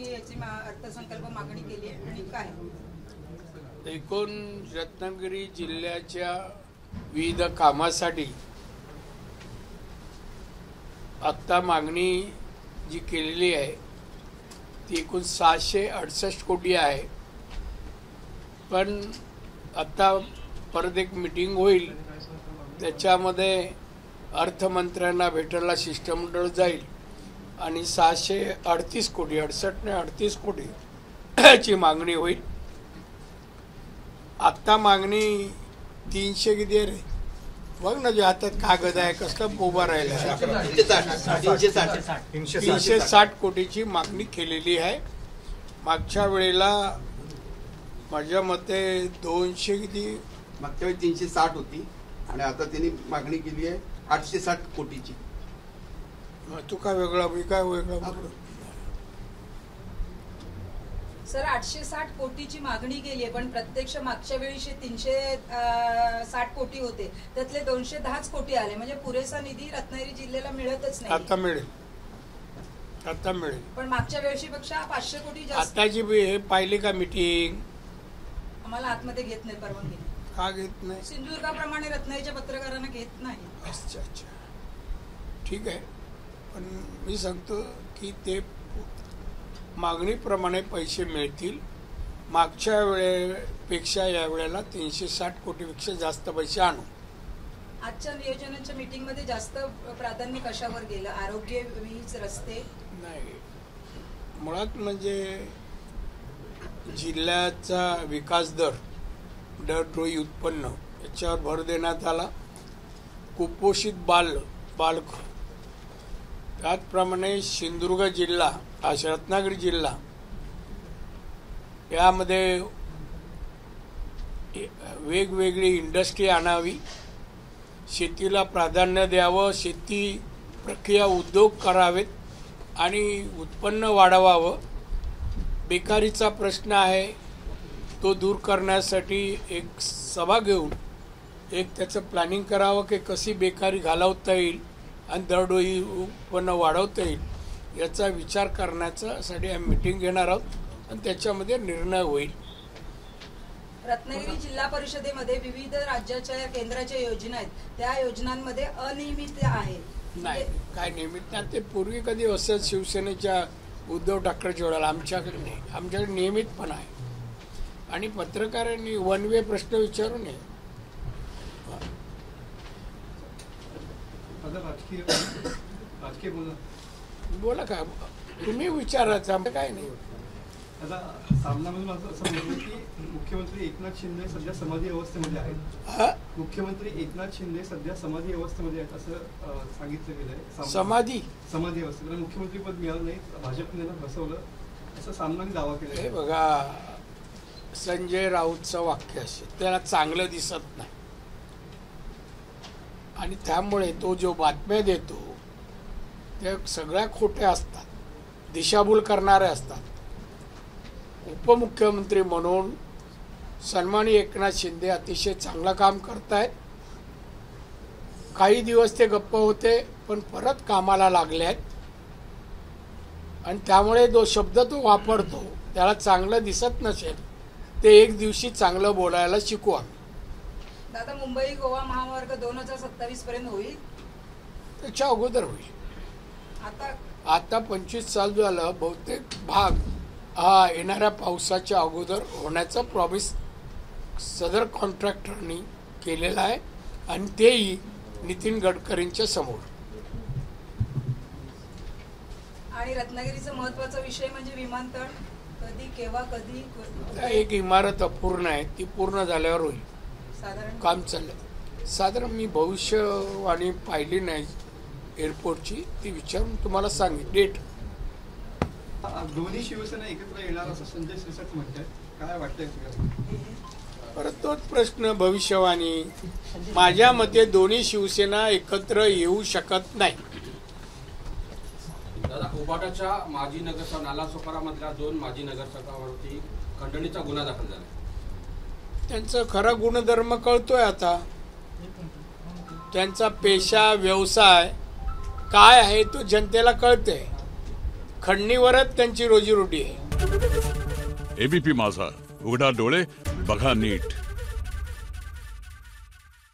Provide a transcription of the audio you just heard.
तुम्ही याची अर्थसंकल्प मागणी केली आहे आणि काय? एकूण रत्नागिरी जिल्ह्याच्या विविध कामासाठी आत्ता मागणी जी केलेली आहे ती एकूण 668 कोटी आहे. पण आता परत एक मीटिंग होईल, त्याच्यामध्ये अर्थमंत्र्यांना भेटायला शिष्टमंडळ जाईल आणि 638 कोटी 68 ने 38 कोटी ची मागणी होईल. आत्ता मागणी 300 किती आहे रे? बघ ना, जे हातात कागद आहे कसलं उभा राहिला, 360 कोटीची मागणी केलेली आहे. मागच्या वेळेला माझ्या मते 200 किती, मागच्या वेळी 360 होती आणि आता त्यांनी मागणी केली आहे 860 कोटीची. तू काय वेगळा, मी काय वेगळा? सर 860 कोटीची मागणी केली आहे, पण प्रत्यक्ष मागच्या वेळी 360 कोटी होते, त्यातले 210 कोटी आले. म्हणजे पुरेसा निधी रत्नागिरी जिल्ह्याला मिळतच नाही. आता मिळेल, आता मिळेल. पण मागच्या वेळेपेक्षा 500 कोटी जास्त. आताची हे पाहिली का मीटिंग? आम्हाला आतमध्ये घेत नाही परवानगी. का घेत नाही? सिंधुदुर्गाप्रमाणे रत्नागिरीच्या पत्रकारांना घेत नाही. अच्छा अच्छा, ठीक आहे. पण मी सांगतो की ते मागणीप्रमाणे पैसे मिळतील. मागच्या वेळेपेक्षा या वेळेला 360 कोटीपेक्षा जास्त पैसे आणू. आजच्या नियोजनाच्या मीटिंग मध्ये जास्त प्राधान्य कशावर गेलं? आरोग्य, वीज, रस्ते? नाही, मुळात म्हणजे जिल्ह्याचा विकास दर, डोई उत्पन्न याच्यावर भर देण्यात आला. कुपोषित बालक, त्याचप्रमाणे सिंधुदुर्ग जिल्हा, रत्नागिरी जिल्हा यामध्ये वेगवेगळी इंडस्ट्री आणावी, शेतीला प्राधान्य द्यावं, शेती प्रक्रिया उद्योग करावेत आणि उत्पन्न वाढवावं. बेकारीचा प्रश्न आहे तो दूर करण्यासाठी एक सभा घेऊन एक त्याचं प्लॅनिंग करावं की कशी बेकारी घालवता येईल आणि दरडोई उत्पन्न वाढवता येईल याचा विचार करण्यासाठी आम्ही मीटिंग घेणार आहोत आणि त्याच्यामध्ये निर्णय होईल. रत्नागिरी जिल्हा परिषदेमध्ये विविध राज्याच्या केंद्राच्या योजना आहेत, त्या योजनांमध्ये अनियमित आहे. नाही, काय नियमित नाही. ते पूर्वी कधी असं शिवसेनेच्या उद्धव ठाकरेच्या वेळेला, आमच्याकडे नाही. आमच्याकडे नियमितपणा आहे आणि पत्रकारांनी वन वे प्रश्न विचारू नये. बोला का तुम्ही विचारायचं, आमचं काय नाही. आता सामनामधून असं म्हणलं की मुख्यमंत्री एकनाथ शिंदे सध्या समाधी अवस्थेमध्ये आहेत. मुख्यमंत्री एकनाथ शिंदे सध्या समाधी अवस्थेमध्ये आहेत असं सांगितलं गेलंय. समाधी अवस्थेत मुख्यमंत्री पद मिळालं नाही, भाजपने त्यांना बसवलं असं सामनाने दावा केला. हे बघा, संजय राऊतचं वाक्य असे त्याला चांगलं दिसत नाही आणि त्यामुळे तो जो बातम्या देतो त्या सगळ्या खोट्या असतात, दिशाभूल करणारे असतात. उपमुख्यमंत्री म्हणून सन्माननीय एकनाथ शिंदे अतिशय चांगलं काम करतायत. काही दिवस ते गप्प होते पण परत कामाला लागले आहेत आणि त्यामुळे जो शब्द तो वापरतो त्याला चांगलं दिसत नसेल ते एक दिवशी चांगलं बोलायला शिकू आम्ही. दादा, मुंबई गोवा महामार्ग 2027 पर्यंत होईल? त्याच्या अगोदर होईल. आता 25 साल झालं, बहुतेक भाग हा येणाऱ्या पावसाच्या अगोदर होण्याचा प्रॉमिस सदर कॉन्ट्रॅक्टरनी केलेला आहे आणि तेही नितीन गडकरींच्या समोर. आणि रत्नागिरीचा महत्त्वाचा विषय म्हणजे विमानतळ, कधी, केव्हा, कधी? एक इमारत अपूर्ण आहे, ती पूर्ण झाल्यावर होईल. साधारण काम चाललंय. साधारण मी भविष्यवाणी पाहिली नाही एअरपोर्टची, ती विचारून तुम्हाला सांगेन डेट. दोन्ही शिवसेना एकत्र येणार असं संजय शिरसाट म्हणतात, काय वाटतंय तुम्हाला? परत तोच प्रश्न, भविष्यवाणी. माझ्या मते दोन्ही शिवसेना एकत्र येऊ शकत नाही. दादा, उबाटाच्या माजी नगरसेवक नालासोपारामधल्या 2 माजी नगरसेवकांवरती खंडणीचा गुन्हा दाखल झाला. त्यांचा खरा गुणधर्म कळतोय आता. त्यांचा पेशा, व्यवसाय काय आहे तो जनतेला कळते. खंडणीवरच त्यांची रोजीरोटी आहे. एबीपी माझा, उघडा डोळे बघा नीट.